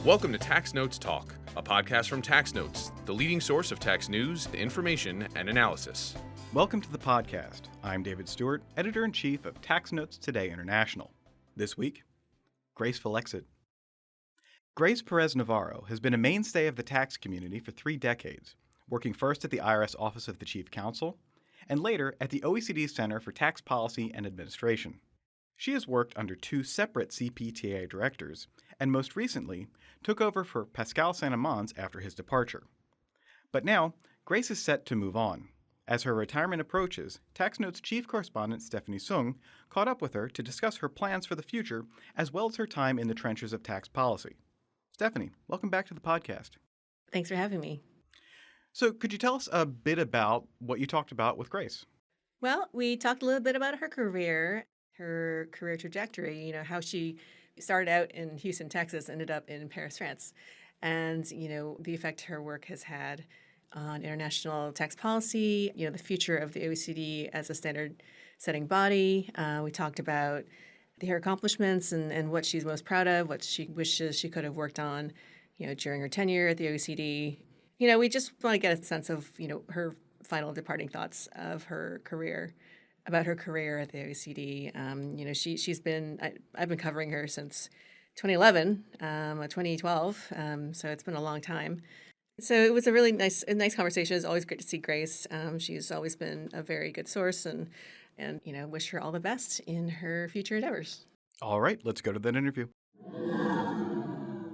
Welcome to Tax Notes Talk, a podcast from Tax Notes, the leading source of tax news, information, and analysis. Welcome to the podcast. I'm David Stewart, Editor-in-Chief of Tax Notes Today International. This week, graceful exit. Grace Perez-Navarro has been a mainstay of the tax community for 3 decades, working first at the IRS Office of the Chief Counsel, and later at the OECD Centre for Tax Policy and Administration. She has worked under 2 separate CPTA directors, and most recently took over for Pascal Saint-Amans after his departure. But now, Grace is set to move on. As her retirement approaches, Tax Notes chief correspondent Stephanie Sung caught up with her to discuss her plans for the future, as well as her time in the trenches of tax policy. Stephanie, welcome back to the podcast. Thanks for having me. So could you tell us a bit about what you talked about with Grace? Well, we talked a little bit about her career trajectory, how she started out in Houston, Texas, ended up in Paris, France, and, the effect her work has had on international tax policy, the future of the OECD as a standard-setting body. We talked about her accomplishments and what she's most proud of, what she wishes she could have worked on, during her tenure at the OECD. We just want to get a sense of, her final departing thoughts of her career, about her career at the OECD. She's been, I've been covering her since 2011, 2012, so it's been a long time. So it was a really nice conversation. It's always great to see Grace. She's always been a very good source, and wish her all the best in her future endeavors. All right, let's go to that interview. All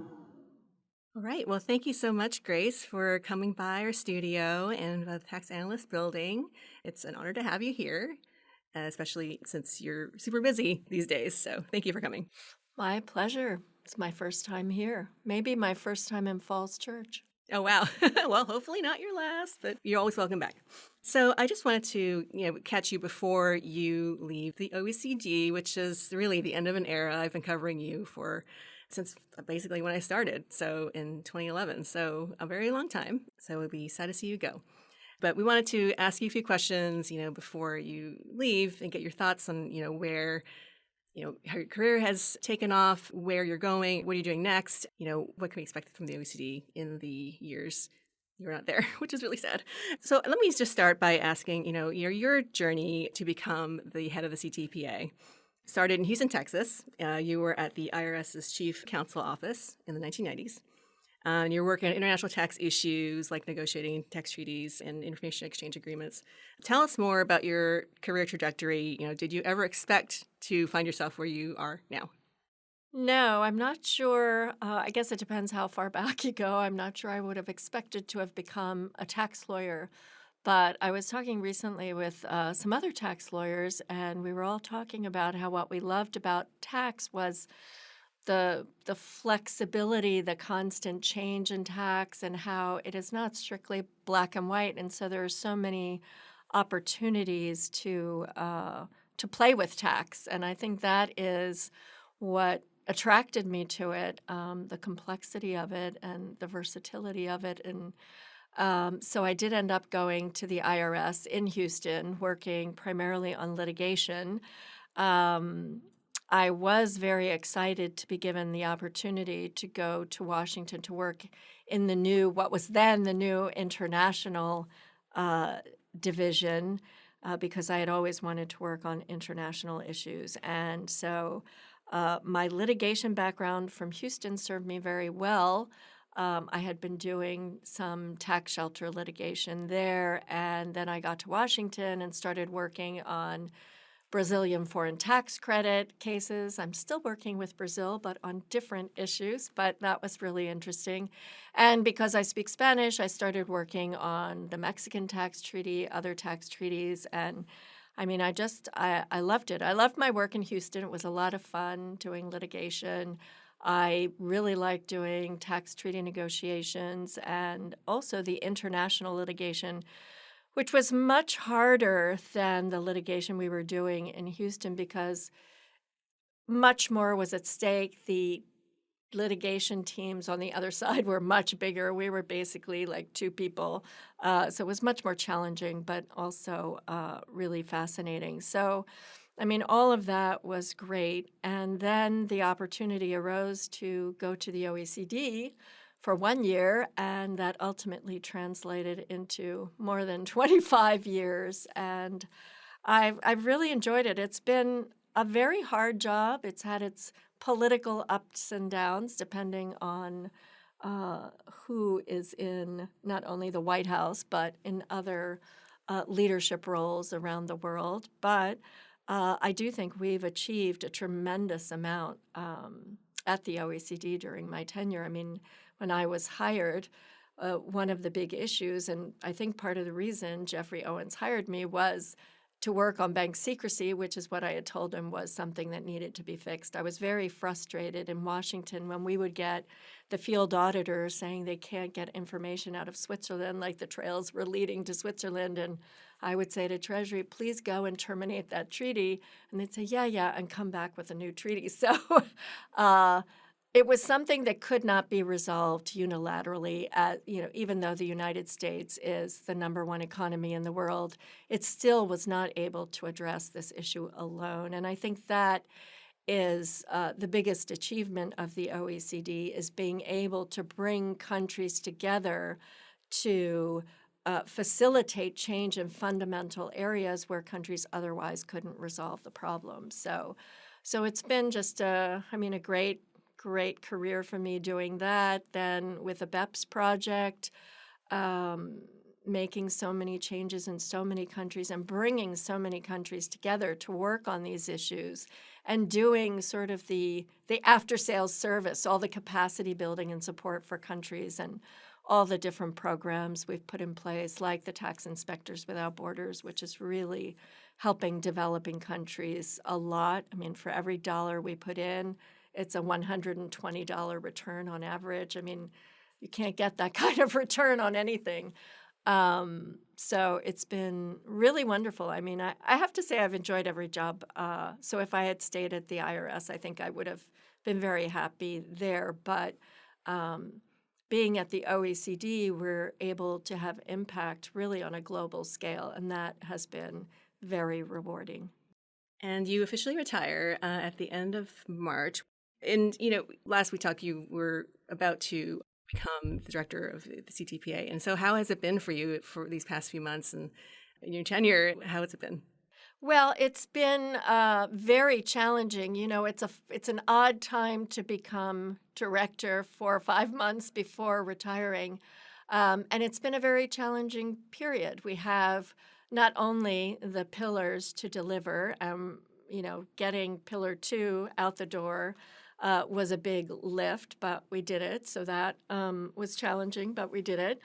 right. Well, thank you so much, Grace, for coming by our studio in the Tax Analyst Building. It's an honor to have you here, especially since you're super busy these days. So thank you for coming. My pleasure. It's my first time here. Maybe my first time in Falls Church. Oh, wow. Well, hopefully not your last, but you're always welcome back. So I just wanted to, catch you before you leave the OECD, which is really the end of an era. I've been covering you since basically when I started, so in 2011, so a very long time. So we'll be sad to see you go. But we wanted to ask you a few questions, before you leave and get your thoughts on, where, how your career has taken off, where you're going, what are you doing next, what can we expect from the OECD in the years you're not there, which is really sad. So let me just start by asking, your journey to become the head of the CTPA. Started in Houston, Texas. You were at the IRS's Chief Counsel Office in the 1990s. And you're working on international tax issues like negotiating tax treaties and information exchange agreements. Tell us more about your career trajectory. Did you ever expect to find yourself where you are now? No, I'm not sure. I guess it depends how far back you go. I'm not sure I would have expected to have become a tax lawyer. But I was talking recently with some other tax lawyers, and we were all talking about how what we loved about tax was the flexibility, the constant change in tax, and how it is not strictly black and white. And so there are so many opportunities to play with tax. And I think that is what attracted me to it, the complexity of it and the versatility of it. And so I did end up going to the IRS in Houston, working primarily on litigation. I was very excited to be given the opportunity to go to Washington to work in what was then the new international division, because I had always wanted to work on international issues. And so my litigation background from Houston served me very well. I had been doing some tax shelter litigation there, and then I got to Washington and started working on Brazilian foreign tax credit cases. I'm still working with Brazil, but on different issues, but that was really interesting. And because I speak Spanish, I started working on the Mexican tax treaty, other tax treaties, and I loved it. I loved my work in Houston. It was a lot of fun doing litigation. I really liked doing tax treaty negotiations and also the international litigation, which was much harder than the litigation we were doing in Houston because much more was at stake. The litigation teams on the other side were much bigger. We were basically like 2 people. So it was much more challenging, but also really fascinating. So I mean, all of that was great. And then the opportunity arose to go to the OECD for 1 year, and that ultimately translated into more than 25 years. And I've really enjoyed it. It's been a very hard job. It's had its political ups and downs depending on who is in not only the White House but in other leadership roles around the world. But I do think we've achieved a tremendous amount at the OECD during my tenure. I mean, when I was hired, one of the big issues, and I think part of the reason Jeffrey Owens hired me, was to work on bank secrecy, which is what I had told him was something that needed to be fixed. I was very frustrated in Washington when we would get the field auditors saying they can't get information out of Switzerland, like the trails were leading to Switzerland. And I would say to Treasury, please go and terminate that treaty. And they'd say, yeah, and come back with a new treaty. So it was something that could not be resolved unilaterally. Even though the United States is the #1 economy in the world, it still was not able to address this issue alone. And I think that is the biggest achievement of the OECD, is being able to bring countries together to facilitate change in fundamental areas where countries otherwise couldn't resolve the problem. So it's been just a great career for me doing that. Then with the BEPS project, making so many changes in so many countries and bringing so many countries together to work on these issues, and doing sort of the after-sales service, all the capacity building and support for countries, and all the different programs we've put in place, like the Tax Inspectors Without Borders, which is really helping developing countries a lot. I mean, for every dollar we put in, it's a $120 return on average. I mean, you can't get that kind of return on anything. So it's been really wonderful. I mean, I have to say I've enjoyed every job. So if I had stayed at the IRS, I think I would have been very happy there. But being at the OECD, we're able to have impact really on a global scale, and that has been very rewarding. And you officially retire at the end of March. And, last we talked, you were about to become the director of the CTPA. And so how has it been for you for these past few months and in your tenure? How has it been? Well, it's been very challenging. It's an odd time to become director 4 or 5 months before retiring. And it's been a very challenging period. We have not only the pillars to deliver, getting Pillar 2 out the door was a big lift, but we did it. So that was challenging, but we did it.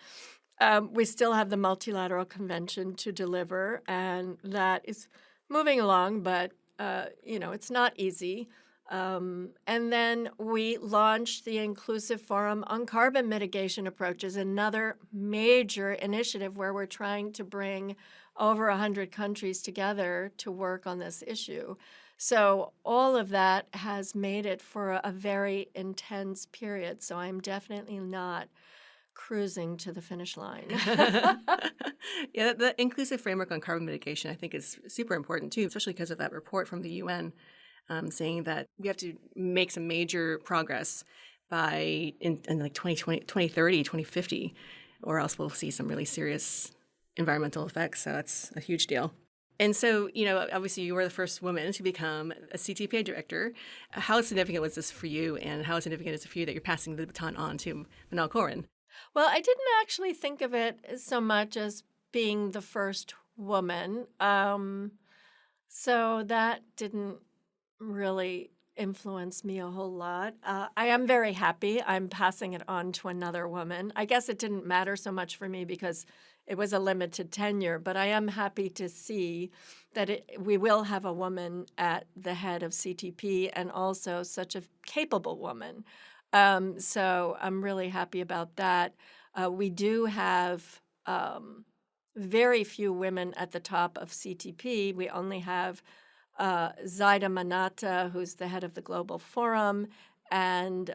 We still have the multilateral convention to deliver, and that is moving along, but it's not easy. And then we launched the Inclusive Forum on Carbon Mitigation Approaches, another major initiative where we're trying to bring over 100 countries together to work on this issue. So all of that has made it for a very intense period. So I'm definitely not cruising to the finish line. Yeah, the inclusive framework on carbon mitigation, I think, is super important too, especially because of that report from the UN saying that we have to make some major progress by in like 2020, 2030, 2050, or else we'll see some really serious environmental effects. So that's a huge deal. And so, obviously you were the first woman to become a CTPA director. How significant was this for you, and how significant is it for you that you're passing the baton on to Manal Koren? Well, I didn't actually think of it so much as being the first woman. So that didn't really influence me a whole lot. I am very happy I'm passing it on to another woman. I guess it didn't matter so much for me because it was a limited tenure, but I am happy to see that we will have a woman at the head of CTP, and also such a capable woman. So I'm really happy about that. We do have very few women at the top of CTP. We only have Zaida Manata, who's the head of the Global Forum, and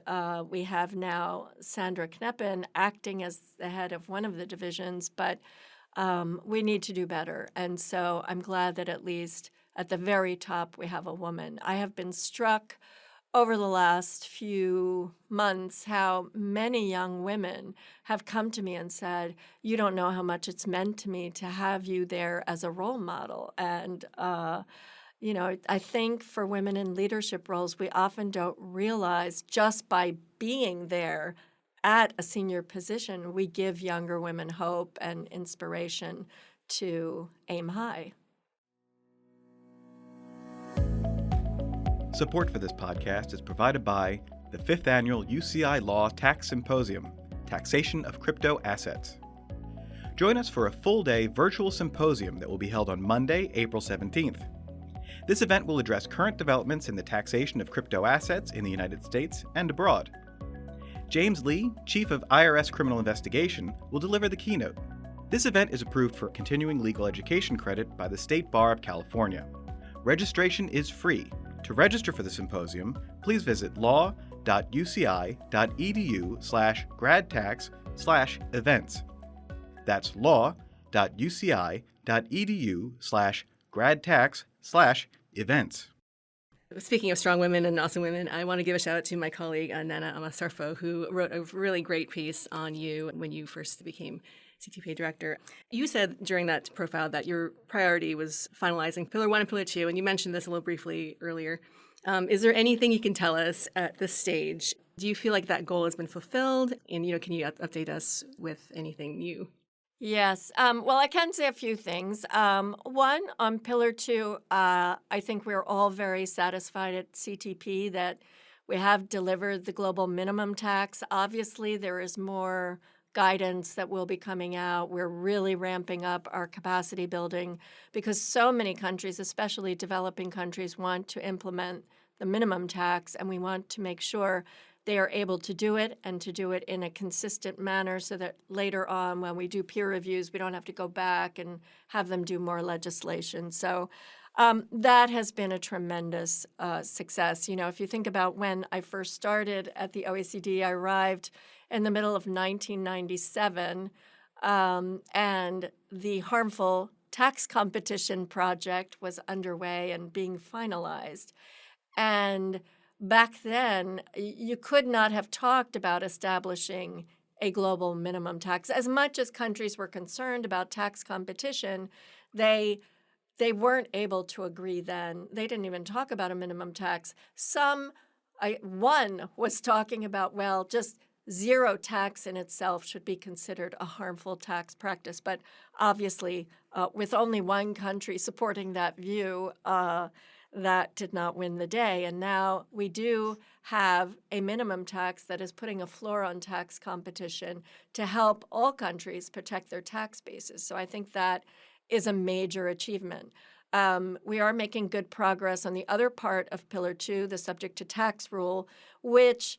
we have now Sandra Kneppen acting as the head of one of the divisions, but we need to do better. And so I'm glad that at least at the very top, we have a woman. I have been struck over the last few months how many young women have come to me and said, you don't know how much it's meant to me to have you there as a role model. And, I think for women in leadership roles, we often don't realize just by being there at a senior position, we give younger women hope and inspiration to aim high. Support for this podcast is provided by the 5th Annual UCI Law Tax Symposium, Taxation of Crypto Assets. Join us for a full-day virtual symposium that will be held on Monday, April 17th. This event will address current developments in the taxation of crypto assets in the United States and abroad. James Lee, Chief of IRS Criminal Investigation, will deliver the keynote. This event is approved for continuing legal education credit by the State Bar of California. Registration is free. To register for the symposium, please visit law.uci.edu/gradtax/events. That's law.uci.edu/gradtax/events. Speaking of strong women and awesome women, I want to give a shout out to my colleague, Nana Amasarfo, who wrote a really great piece on you when you first became CTPA director. You said during that profile that your priority was finalizing Pillar 1 and Pillar 2, and you mentioned this a little briefly earlier. Is there anything you can tell us at this stage? Do you feel like that goal has been fulfilled? And, can you update us with anything new? Yes. Well, I can say a few things. One, on Pillar 2, I think we're all very satisfied at CTP that we have delivered the global minimum tax. Obviously, there is more guidance that will be coming out. We're really ramping up our capacity building because so many countries, especially developing countries, want to implement the minimum tax, and we want to make sure they are able to do it and to do it in a consistent manner so that later on when we do peer reviews, we don't have to go back and have them do more legislation. So that has been a tremendous success. If you think about when I first started at the OECD, I arrived in the middle of 1997, and the harmful tax competition project was underway and being finalized. And back then, you could not have talked about establishing a global minimum tax. As much as countries were concerned about tax competition, they weren't able to agree then. They didn't even talk about a minimum tax. One was talking about, just zero tax in itself should be considered a harmful tax practice. But obviously, with only one country supporting that view, that did not win the day. And now we do have a minimum tax that is putting a floor on tax competition to help all countries protect their tax bases. So I think that is a major achievement. We are making good progress on the other part of Pillar 2, the subject to tax rule, which,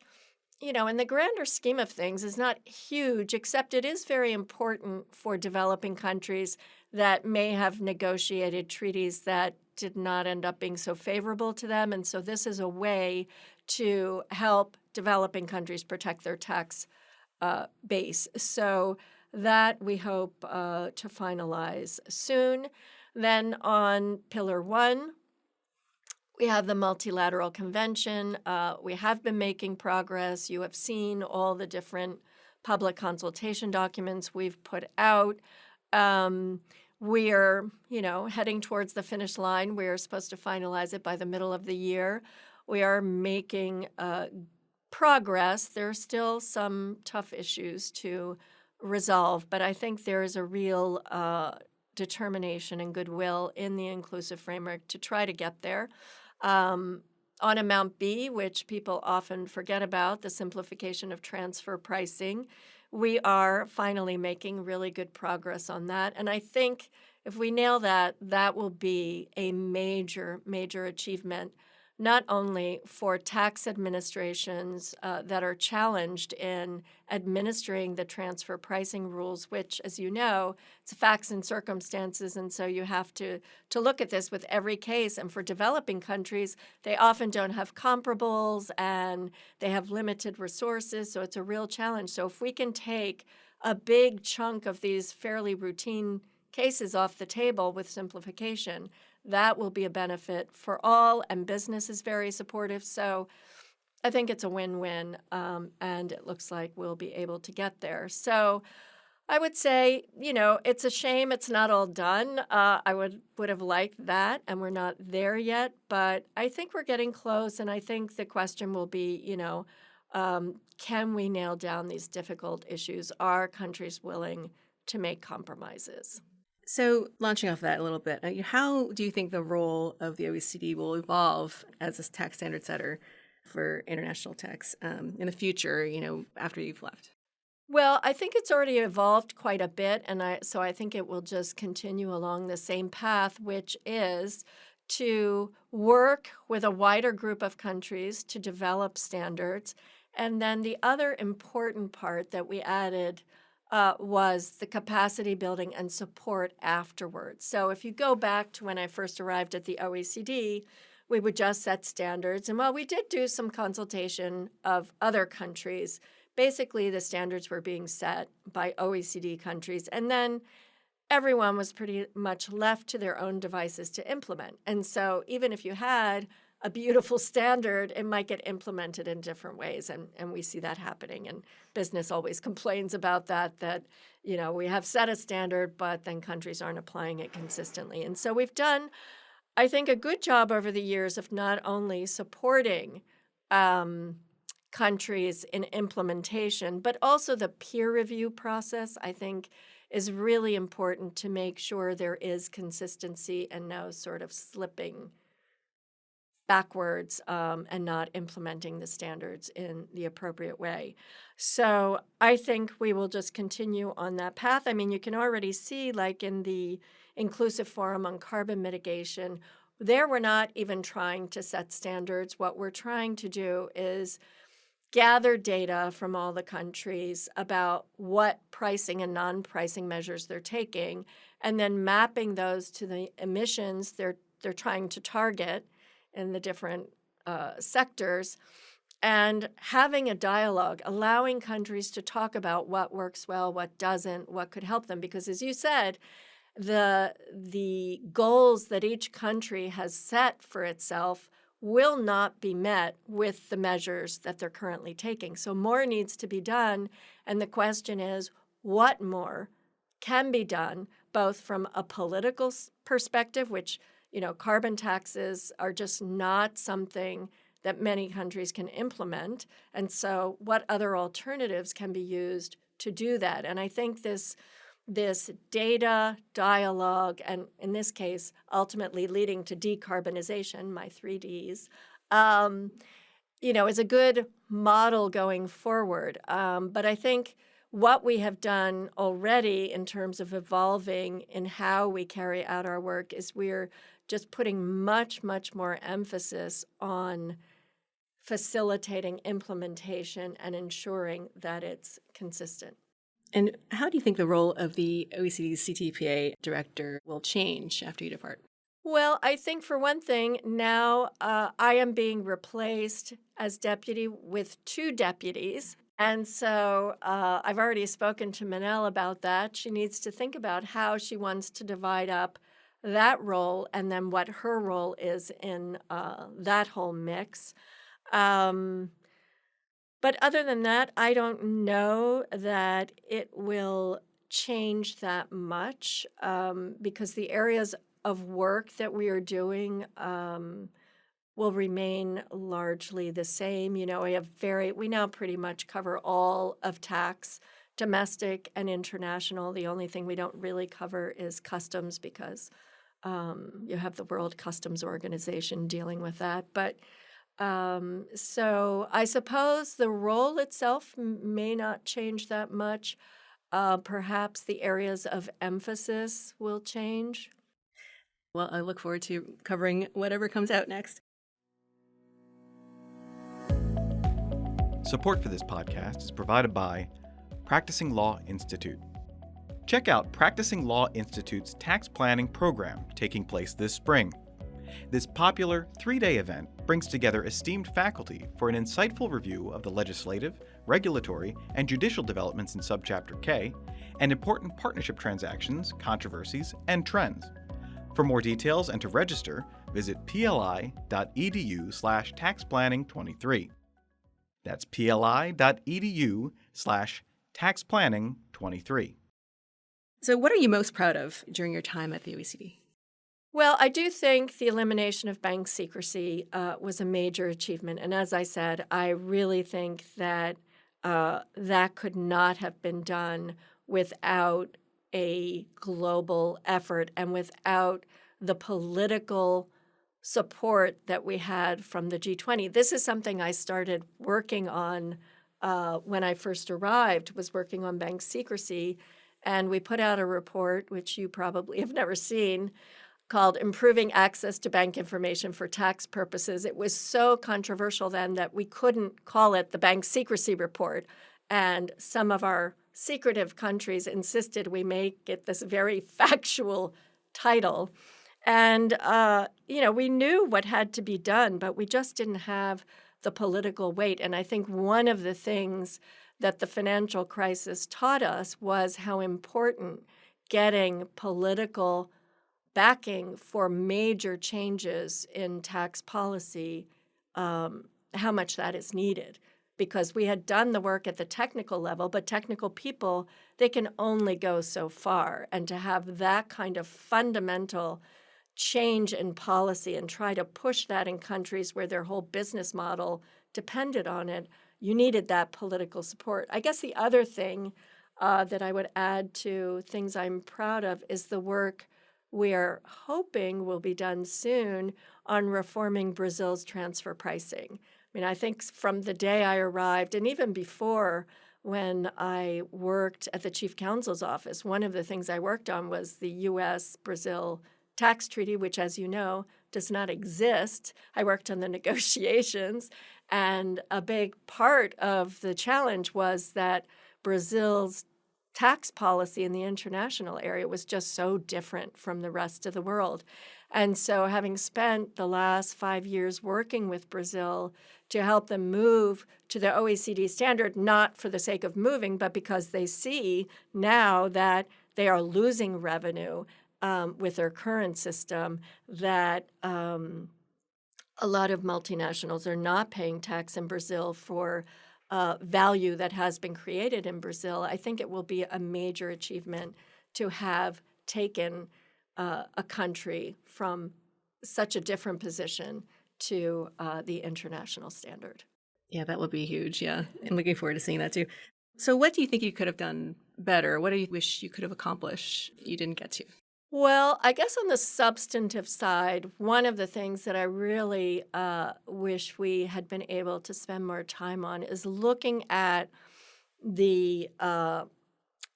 in the grander scheme of things is not huge, except it is very important for developing countries that may have negotiated treaties that did not end up being so favorable to them. And so this is a way to help developing countries protect their tax base. So that we hope to finalize soon. Then on Pillar 1, we have the Multilateral Convention. We have been making progress. You have seen all the different public consultation documents we've put out. We're, heading towards the finish line. We're supposed to finalize it by the middle of the year. We are making progress. There are still some tough issues to resolve, but I think there is a real determination and goodwill in the inclusive framework to try to get there. On Amount B, which people often forget about, the simplification of transfer pricing, we are finally making really good progress on that. And I think if we nail that, that will be a major, major achievement, not only for tax administrations that are challenged in administering the transfer pricing rules, which, as you know, it's facts and circumstances, and so you have to look at this with every case. And for developing countries, they often don't have comparables, and they have limited resources, so it's a real challenge. So if we can take a big chunk of these fairly routine cases off the table with simplification, that will be a benefit for all, and business is very supportive. So I think it's a win-win, and it looks like we'll be able to get there. So I would say, it's a shame it's not all done. I would have liked that, and we're not there yet. But I think we're getting close, and I think the question will be, can we nail down these difficult issues? Are countries willing to make compromises? So, launching off that a little bit, how do you think the role of the OECD will evolve as a tax standard setter for international tax in the future, after you've left? Well, I think it's already evolved quite a bit, and so I think it will just continue along the same path, which is to work with a wider group of countries to develop standards. And then the other important part that we added was the capacity building and support afterwards. So if you go back to when I first arrived at the OECD, we would just set standards. And while we did do some consultation of other countries, basically the standards were being set by OECD countries. And then everyone was pretty much left to their own devices to implement. And so even if you had a beautiful standard, it might get implemented in different ways. And we see that happening. And business always complains about that, we have set a standard, but then countries aren't applying it consistently. And so we've done, I think, a good job over the years of not only supporting countries in implementation, but also the peer review process, I think, is really important to make sure there is consistency and no sort of slipping backwards and not implementing the standards in the appropriate way. So I think we will just continue on that path. I mean, you can already see, like in the Inclusive Forum on Carbon Mitigation, there we're not even trying to set standards. What we're trying to do is gather data from all the countries about what pricing and non-pricing measures they're taking, and then mapping those to the emissions they're trying to target in the different sectors, and having a dialogue, allowing countries to talk about what works well, what doesn't, what could help them. Because as you said, the goals that each country has set for itself will not be met with the measures that they're currently taking. So more needs to be done. And the question is, what more can be done, both from a political perspective, which carbon taxes are just not something that many countries can implement. And so what other alternatives can be used to do that? And I think this data dialogue, and in this case, ultimately leading to decarbonization, my 3Ds, is a good model going forward. But I think what we have done already in terms of evolving in how we carry out our work is we're just putting much, much more emphasis on facilitating implementation and ensuring that it's consistent. And how do you think the role of the OECD's CTPA director will change after you depart? Well, I think for one thing, now I am being replaced as deputy with 2 deputies. And so I've already spoken to Manel about that. She needs to think about how she wants to divide up that role and then what her role is in that whole mix. But other than that, I don't know that it will change that much because the areas of work that we are doing will remain largely the same. We now pretty much cover all of tax, domestic and international. The only thing we don't really cover is customs because you have the World Customs Organization dealing with that. But so I suppose the role itself may not change that much. Perhaps the areas of emphasis will change. Well, I look forward to covering whatever comes out next. Support for this podcast is provided by Practicing Law Institute. Check out Practicing Law Institute's tax planning program taking place this spring. This popular 3-day event brings together esteemed faculty for an insightful review of the legislative, regulatory, and judicial developments in Subchapter K, and important partnership transactions, controversies, and trends. For more details and to register, visit pli.edu/taxplanning23. That's pli.edu/taxplanning23. So, what are you most proud of during your time at the OECD? Well, I do think the elimination of bank secrecy was a major achievement. And as I said, I really think that that could not have been done without a global effort and without the political support that we had from the G20. This is something I started working on when I first arrived, was working on bank secrecy. And we put out a report, which you probably have never seen, called Improving Access to Bank Information for Tax Purposes. It was so controversial then that we couldn't call it the Bank Secrecy Report. And some of our secretive countries insisted we make it this very factual title. And, we knew what had to be done, but we just didn't have the political weight. And I think one of the things that the financial crisis taught us was how important getting political backing for major changes in tax policy, how much that is needed. Because we had done the work at the technical level, but technical people, they can only go so far. And to have that kind of fundamental change in policy and try to push that in countries where their whole business model depended on it, you needed that political support. I guess the other thing that I would add to things I'm proud of is the work we are hoping will be done soon on reforming Brazil's transfer pricing. I mean, I think from the day I arrived, and even before when I worked at the Chief Counsel's office, one of the things I worked on was the U.S.-Brazil tax treaty, which, as you know, does not exist. I worked on the negotiations, and a big part of the challenge was that Brazil's tax policy in the international area was just so different from the rest of the world. And so having spent the last 5 years working with Brazil to help them move to the OECD standard, not for the sake of moving, but because they see now that they are losing revenue with their current system, that a lot of multinationals are not paying tax in Brazil for value that has been created in Brazil. I think it will be a major achievement to have taken a country from such a different position to the international standard. Yeah, that would be huge. Yeah. I'm looking forward to seeing that too. So what do you think you could have done better? What do you wish you could have accomplished you didn't get to? Well, I guess on the substantive side, one of the things that I really wish we had been able to spend more time on is looking at the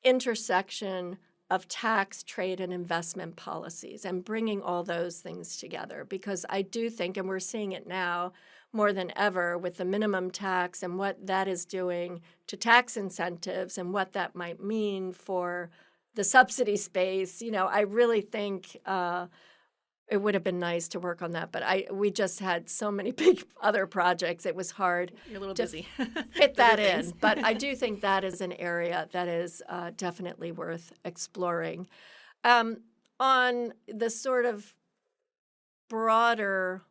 intersection of tax, trade, and investment policies and bringing all those things together. Because I do think, and we're seeing it now more than ever with the minimum tax and what that is doing to tax incentives and what that might mean for the subsidy space, I really think it would have been nice to work on that. But we just had so many big other projects. It was hard You're a little to busy. fit that in. But I do think that is an area that is definitely worth exploring. On the sort of broader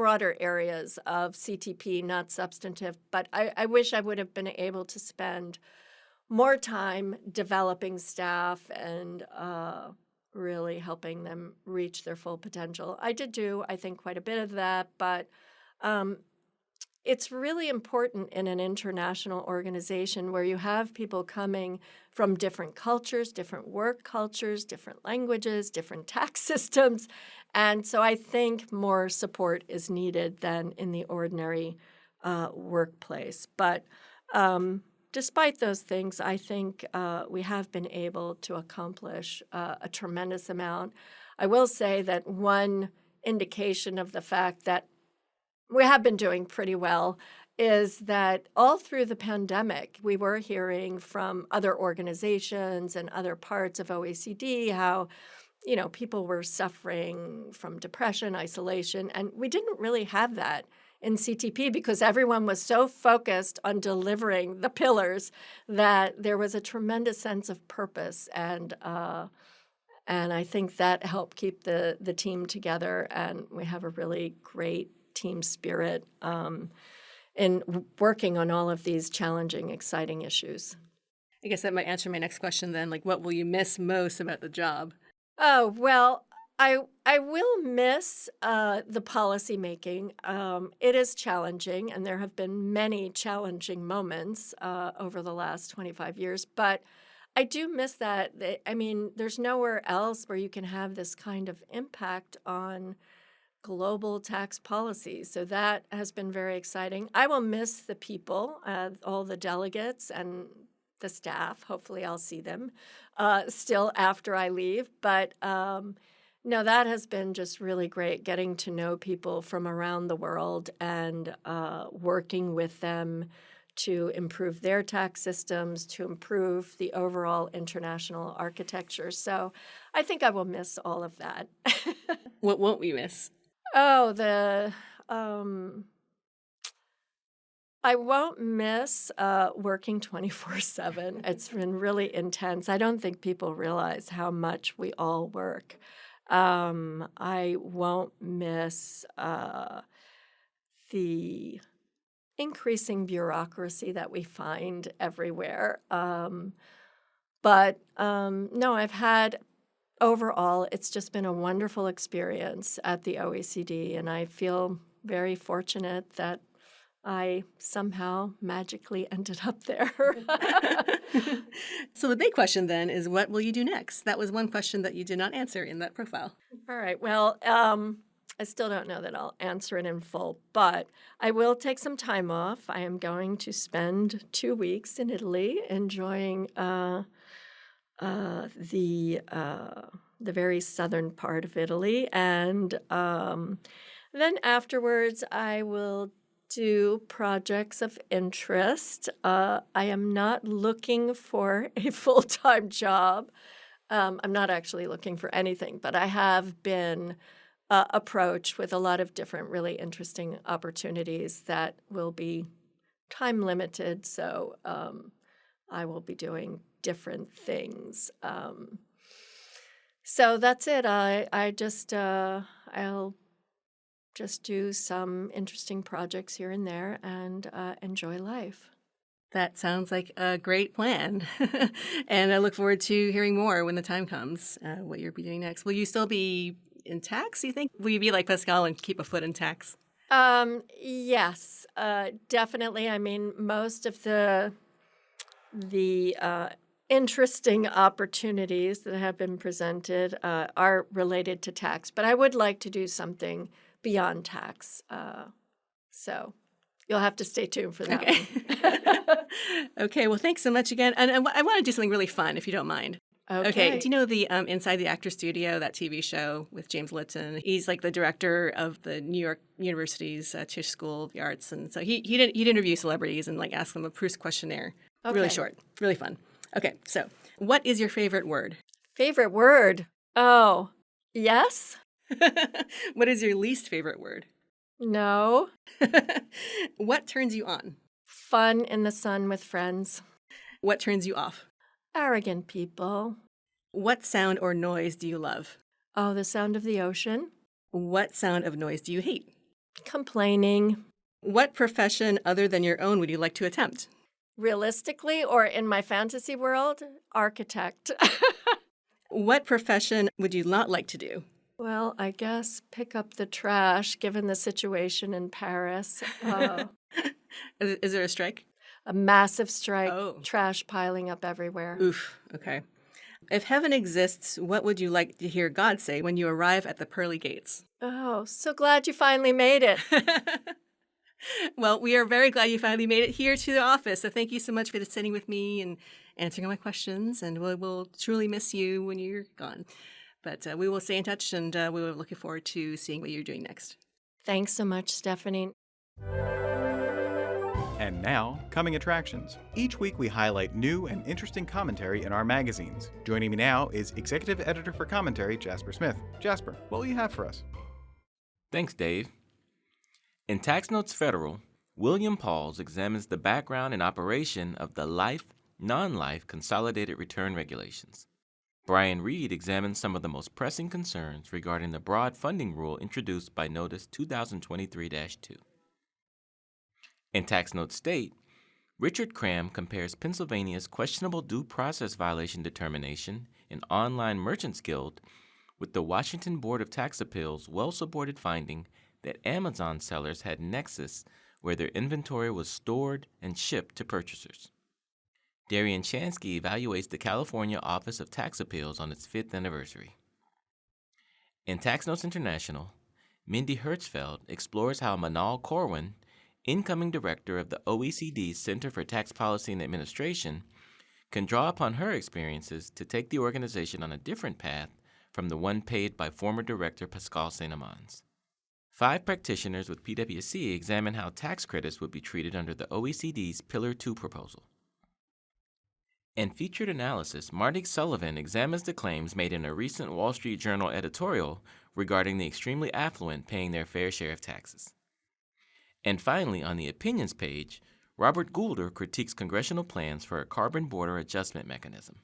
areas of CTP, not substantive, but I wish I would have been able to spend more time developing staff and really helping them reach their full potential. I did do, I think, quite a bit of that, but it's really important in an international organization where you have people coming from different cultures, different work cultures, different languages, different tax systems. And so I think more support is needed than in the ordinary workplace. But despite those things, I think we have been able to accomplish a tremendous amount. I will say that one indication of the fact that we have been doing pretty well is that all through the pandemic, we were hearing from other organizations and other parts of OECD how, people were suffering from depression, isolation, and we didn't really have that in CTP because everyone was so focused on delivering the pillars that there was a tremendous sense of purpose and And I think that helped keep the team together, and we have a really great team spirit in working on all of these challenging, exciting issues. I guess that might answer my next question then. Like, what will you miss most about the job? Oh, well, I will miss the policy making. It is challenging, and there have been many challenging moments over the last 25 years, but I do miss that. I mean, there's nowhere else where you can have this kind of impact on global tax policy. So that has been very exciting. I will miss the people, all the delegates and the staff. Hopefully, I'll see them still after I leave. But no, that has been just really great, getting to know people from around the world and working with them to improve their tax systems, to improve the overall international architecture. So I think I will miss all of that. What won't we miss? Oh, I won't miss working 24/7. It's been really intense. I don't think people realize how much we all work. I won't miss the increasing bureaucracy that we find everywhere. But no, I've had overall, it's just been a wonderful experience at the OECD, and I feel very fortunate that I somehow magically ended up there. So the big question then is, what will you do next? That was one question that you did not answer in that profile. All right. Well, I still don't know that I'll answer it in full, but I will take some time off. I am going to spend 2 weeks in Italy enjoying the very southern part of Italy, and then afterwards I will do projects of interest. I am not looking for a full-time job. I'm not actually looking for anything, but I have been approached with a lot of different really interesting opportunities that will be time limited, so I will be doing different things. So that's it. I'll just do some interesting projects here and there and enjoy life. That sounds like a great plan. And I look forward to hearing more when the time comes, what you'll be doing next. Will you still be in tax, you think? Will you be like Pascal and keep a foot in tax? Yes, definitely. I mean, most of the interesting opportunities that have been presented are related to tax, but I would like to do something beyond tax. So you'll have to stay tuned for that one. Okay, well, thanks so much again. And I want to do something really fun, if you don't mind. Okay. Do you know the Inside the Actor Studio, that TV show with James Litton? He's like the director of the New York University's Tisch School of the Arts, and so he'd interview celebrities and like ask them a Proust questionnaire. Okay. Really short, really fun. Okay, so what is your favorite word? Favorite word? Oh, yes? What is your least favorite word? No. What turns you on? Fun in the sun with friends. What turns you off? Arrogant people. What sound or noise do you love? Oh, the sound of the ocean. What sound of noise do you hate? Complaining. What profession other than your own would you like to attempt? Realistically, or in my fantasy world, architect. What profession would you not like to do? Well, I guess pick up the trash, given the situation in Paris. Is there a strike? A massive strike, Oh. trash piling up everywhere. Oof, okay. If heaven exists, what would you like to hear God say when you arrive at the pearly gates? Oh, so glad you finally made it. Well, we are very glad you finally made it here to the office. So thank you so much for sitting with me and answering all my questions. And we'll truly miss you when you're gone. But we will stay in touch, and we are looking forward to seeing what you're doing next. Thanks so much, Stephanie. And now, coming attractions. Each week we highlight new and interesting commentary in our magazines. Joining me now is Executive Editor for Commentary, Jasper Smith. Jasper, what will you have for us? Thanks, Dave. In Tax Notes Federal, William Pauls examines the background and operation of the life, non-life consolidated return regulations. Brian Reed examines some of the most pressing concerns regarding the broad funding rule introduced by Notice 2023-2. In Tax Notes State, Richard Cram compares Pennsylvania's questionable due process violation determination in Online Merchants Guild with the Washington Board of Tax Appeals' well-supported finding that Amazon sellers had nexus where their inventory was stored and shipped to purchasers. Darian Chansky evaluates the California Office of Tax Appeals on its 5th anniversary. In Tax Notes International, Mindy Hertzfeld explores how Manal Corwin, incoming director of the OECD Centre for Tax Policy and Administration, can draw upon her experiences to take the organization on a different path from the one paved by former director Pascal Saint-Amans. 5 practitioners with PwC examine how tax credits would be treated under the OECD's Pillar 2 proposal. In featured analysis, Marty Sullivan examines the claims made in a recent Wall Street Journal editorial regarding the extremely affluent paying their fair share of taxes. And finally, on the opinions page, Robert Goulder critiques congressional plans for a carbon border adjustment mechanism.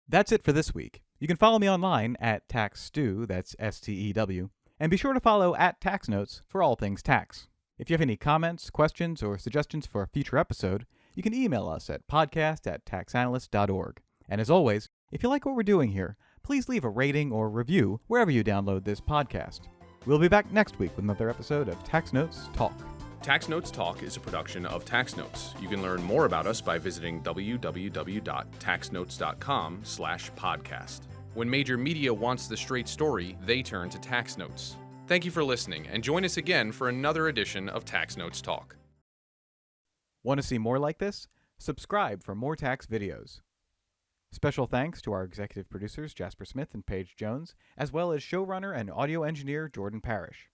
That's it for this week. You can follow me online at TaxStew, that's STEW, and be sure to follow at Tax Notes for all things tax. If you have any comments, questions, or suggestions for a future episode, you can email us at podcast@taxanalyst.org. And as always, if you like what we're doing here, please leave a rating or review wherever you download this podcast. We'll be back next week with another episode of Tax Notes Talk. Tax Notes Talk is a production of Tax Notes. You can learn more about us by visiting www.taxnotes.com/podcast. When major media wants the straight story, they turn to Tax Notes. Thank you for listening, and join us again for another edition of Tax Notes Talk. Want to see more like this? Subscribe for more tax videos. Special thanks to our executive producers Jasper Smith and Paige Jones, as well as showrunner and audio engineer Jordan Parrish.